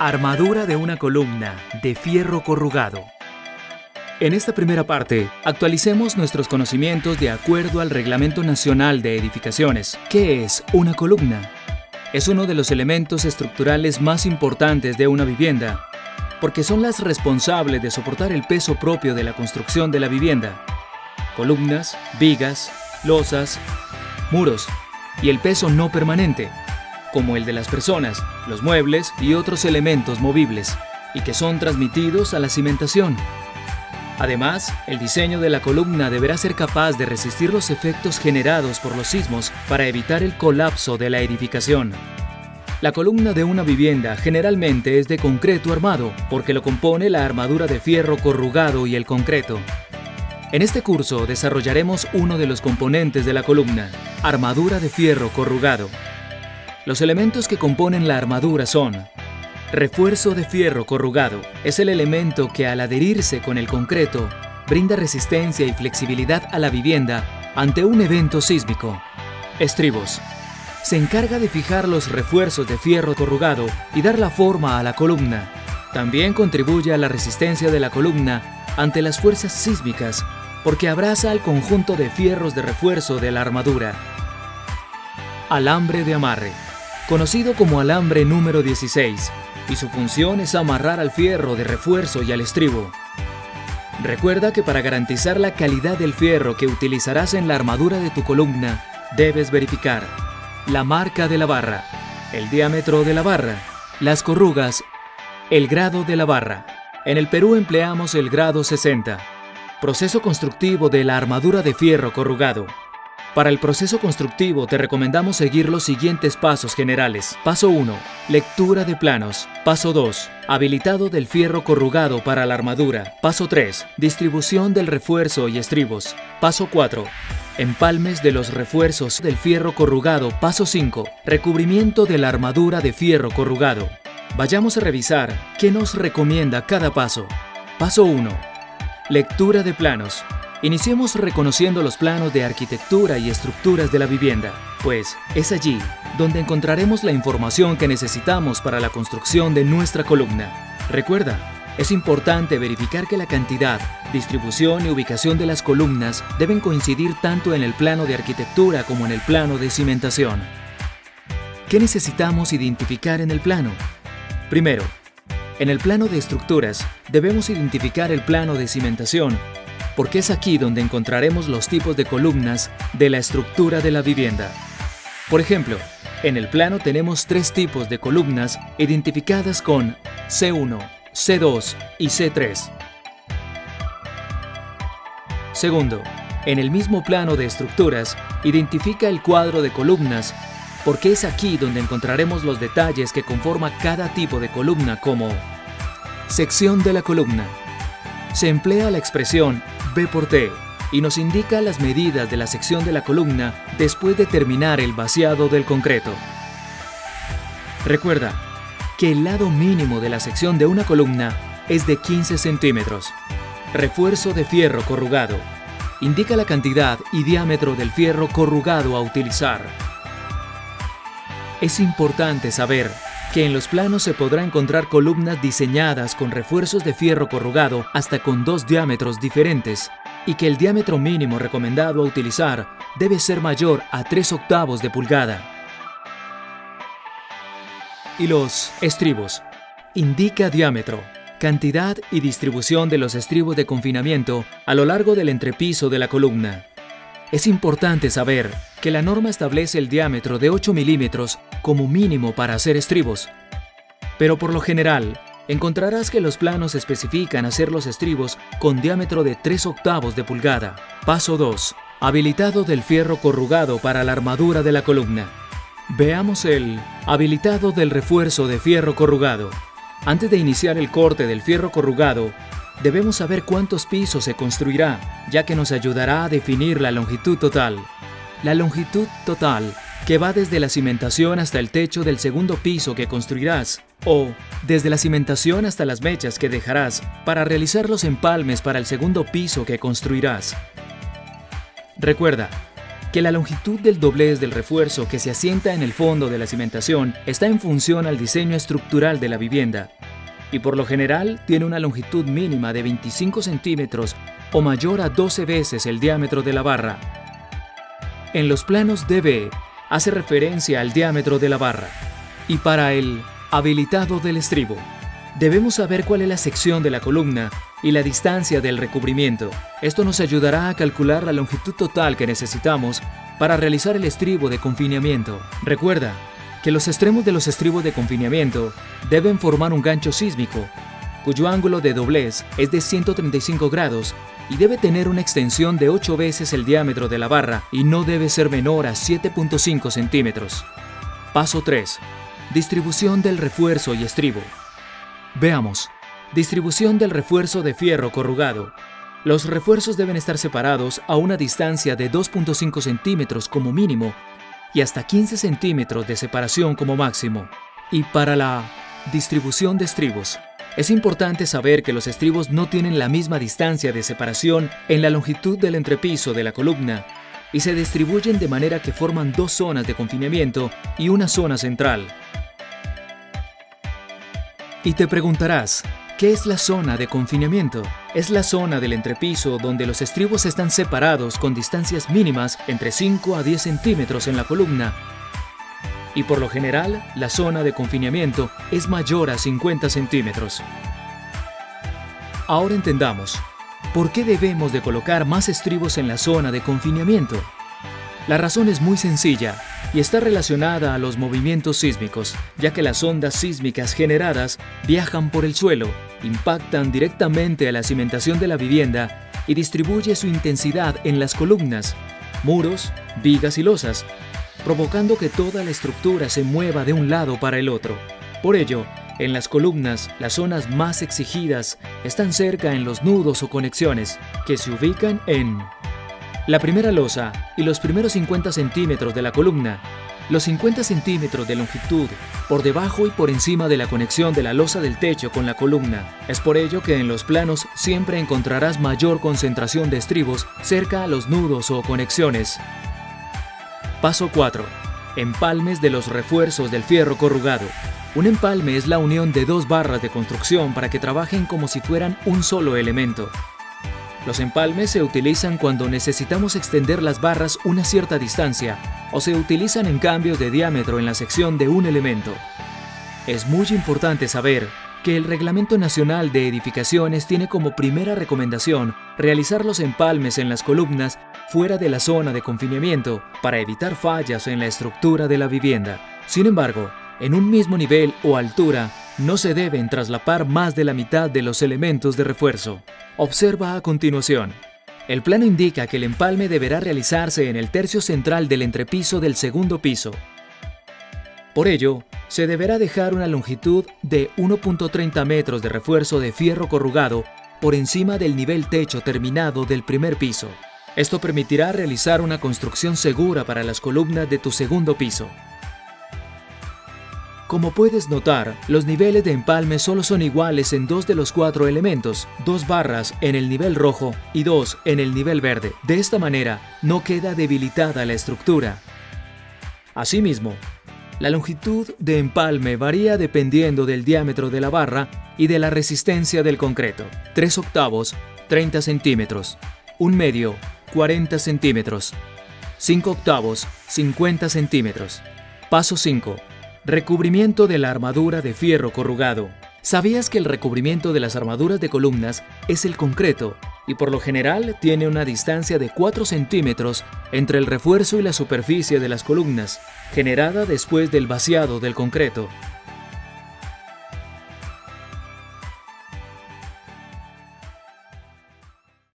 Armadura de una columna de fierro corrugado. En esta primera parte, actualicemos nuestros conocimientos de acuerdo al Reglamento Nacional de Edificaciones. ¿Qué es una columna? Es uno de los elementos estructurales más importantes de una vivienda, porque son las responsables de soportar el peso propio de la construcción de la vivienda. Columnas, vigas, losas, muros y el peso no permanente, como el de las personas, los muebles y otros elementos movibles, y que son transmitidos a la cimentación. Además, el diseño de la columna deberá ser capaz de resistir los efectos generados por los sismos para evitar el colapso de la edificación. La columna de una vivienda generalmente es de concreto armado, porque lo compone la armadura de fierro corrugado y el concreto. En este curso desarrollaremos uno de los componentes de la columna, armadura de fierro corrugado. Los elementos que componen la armadura son: refuerzo de fierro corrugado. Es el elemento que al adherirse con el concreto brinda resistencia y flexibilidad a la vivienda ante un evento sísmico. Estribos. Se encarga de fijar los refuerzos de fierro corrugado y dar la forma a la columna. También contribuye a la resistencia de la columna ante las fuerzas sísmicas porque abraza al conjunto de fierros de refuerzo de la armadura. Alambre de amarre. Conocido como alambre número 16, y su función es amarrar al fierro de refuerzo y al estribo. Recuerda que para garantizar la calidad del fierro que utilizarás en la armadura de tu columna, debes verificar la marca de la barra, el diámetro de la barra, las corrugas, el grado de la barra. En el Perú empleamos el grado 60. Proceso constructivo de la armadura de fierro corrugado. Para el proceso constructivo te recomendamos seguir los siguientes pasos generales. Paso 1. Lectura de planos. Paso 2. Habilitado del fierro corrugado para la armadura. Paso 3. Distribución del refuerzo y estribos. Paso 4. Empalmes de los refuerzos del fierro corrugado. Paso 5. Recubrimiento de la armadura de fierro corrugado. Vayamos a revisar qué nos recomienda cada paso. Paso 1. Lectura de planos. Iniciemos reconociendo los planos de arquitectura y estructuras de la vivienda, pues es allí donde encontraremos la información que necesitamos para la construcción de nuestra columna. Recuerda, es importante verificar que la cantidad, distribución y ubicación de las columnas deben coincidir tanto en el plano de arquitectura como en el plano de cimentación. ¿Qué necesitamos identificar en el plano? Primero, en el plano de estructuras debemos identificar el plano de cimentación, porque es aquí donde encontraremos los tipos de columnas de la estructura de la vivienda. Por ejemplo, en el plano tenemos 3 tipos de columnas identificadas con C1, C2 y C3. Segundo, en el mismo plano de estructuras, identifica el cuadro de columnas, porque es aquí donde encontraremos los detalles que conforman cada tipo de columna, como sección de la columna. Se emplea la expresión B por T y nos indica las medidas de la sección de la columna después de terminar el vaciado del concreto. Recuerda que el lado mínimo de la sección de una columna es de 15 centímetros. Refuerzo de fierro corrugado. Indica la cantidad y diámetro del fierro corrugado a utilizar. Es importante saber que en los planos se podrá encontrar columnas diseñadas con refuerzos de fierro corrugado hasta con 2 diámetros diferentes y que el diámetro mínimo recomendado a utilizar debe ser mayor a 3/8 de pulgada. Y los estribos. Indica diámetro, cantidad y distribución de los estribos de confinamiento a lo largo del entrepiso de la columna. Es importante saber que la norma establece el diámetro de 8 milímetros como mínimo para hacer estribos. Pero por lo general, encontrarás que los planos especifican hacer los estribos con diámetro de 3/8 de pulgada. Paso 2. Habilitado del fierro corrugado para la armadura de la columna. Veamos el habilitado del refuerzo de fierro corrugado. Antes de iniciar el corte del fierro corrugado, debemos saber cuántos pisos se construirá, ya que nos ayudará a definir la longitud total. La longitud total, que va desde la cimentación hasta el techo del segundo piso que construirás, o desde la cimentación hasta las mechas que dejarás para realizar los empalmes para el segundo piso que construirás. Recuerda, que la longitud del doblez del refuerzo que se asienta en el fondo de la cimentación está en función al diseño estructural de la vivienda y por lo general tiene una longitud mínima de 25 centímetros o mayor a 12 veces el diámetro de la barra. En los planos DB hace referencia al diámetro de la barra. Y para el habilitado del estribo, debemos saber cuál es la sección de la columna y la distancia del recubrimiento. Esto nos ayudará a calcular la longitud total que necesitamos para realizar el estribo de confinamiento. Recuerda que los extremos de los estribos de confinamiento deben formar un gancho sísmico, cuyo ángulo de doblez es de 135 grados y debe tener una extensión de 8 veces el diámetro de la barra y no debe ser menor a 7.5 centímetros. Paso 3. Distribución del refuerzo y estribo. Veamos. Distribución del refuerzo de fierro corrugado. Los refuerzos deben estar separados a una distancia de 2.5 centímetros como mínimo y hasta 15 centímetros de separación como máximo. Y para la distribución de estribos, es importante saber que los estribos no tienen la misma distancia de separación en la longitud del entrepiso de la columna y se distribuyen de manera que forman dos zonas de confinamiento y una zona central. Y te preguntarás, ¿qué es la zona de confinamiento? Es la zona del entrepiso donde los estribos están separados con distancias mínimas entre 5 a 10 centímetros en la columna. Y por lo general, la zona de confinamiento es mayor a 50 centímetros. Ahora entendamos, ¿por qué debemos de colocar más estribos en la zona de confinamiento? La razón es muy sencilla y está relacionada a los movimientos sísmicos, ya que las ondas sísmicas generadas viajan por el suelo, impactan directamente a la cimentación de la vivienda y distribuye su intensidad en las columnas, muros, vigas y losas, provocando que toda la estructura se mueva de un lado para el otro. Por ello, en las columnas, las zonas más exigidas están cerca en los nudos o conexiones, que se ubican en la primera losa y los primeros 50 centímetros de la columna, los 50 centímetros de longitud por debajo y por encima de la conexión de la losa del techo con la columna. Es por ello que en los planos siempre encontrarás mayor concentración de estribos cerca a los nudos o conexiones. Paso 4. Empalmes de los refuerzos del fierro corrugado. Un empalme es la unión de dos barras de construcción para que trabajen como si fueran un solo elemento. Los empalmes se utilizan cuando necesitamos extender las barras una cierta distancia o se utilizan en cambios de diámetro en la sección de un elemento. Es muy importante saber que el Reglamento Nacional de Edificaciones tiene como primera recomendación realizar los empalmes en las columnas fuera de la zona de confinamiento para evitar fallas en la estructura de la vivienda. Sin embargo, en un mismo nivel o altura no se deben traslapar más de la mitad de los elementos de refuerzo. Observa a continuación. El plano indica que el empalme deberá realizarse en el tercio central del entrepiso del segundo piso. Por ello, se deberá dejar una longitud de 1.30 metros de refuerzo de fierro corrugado por encima del nivel techo terminado del primer piso. Esto permitirá realizar una construcción segura para las columnas de tu segundo piso. Como puedes notar, los niveles de empalme solo son iguales en 2 de los 4 elementos, 2 barras en el nivel rojo y 2 en el nivel verde. De esta manera, no queda debilitada la estructura. Asimismo, la longitud de empalme varía dependiendo del diámetro de la barra y de la resistencia del concreto. 3 octavos, 30 centímetros. 1 medio, 40 centímetros. 5 octavos, 50 centímetros. Paso 5. Recubrimiento de la armadura de fierro corrugado. ¿Sabías que el recubrimiento de las armaduras de columnas es el concreto y por lo general tiene una distancia de 4 centímetros entre el refuerzo y la superficie de las columnas, generada después del vaciado del concreto?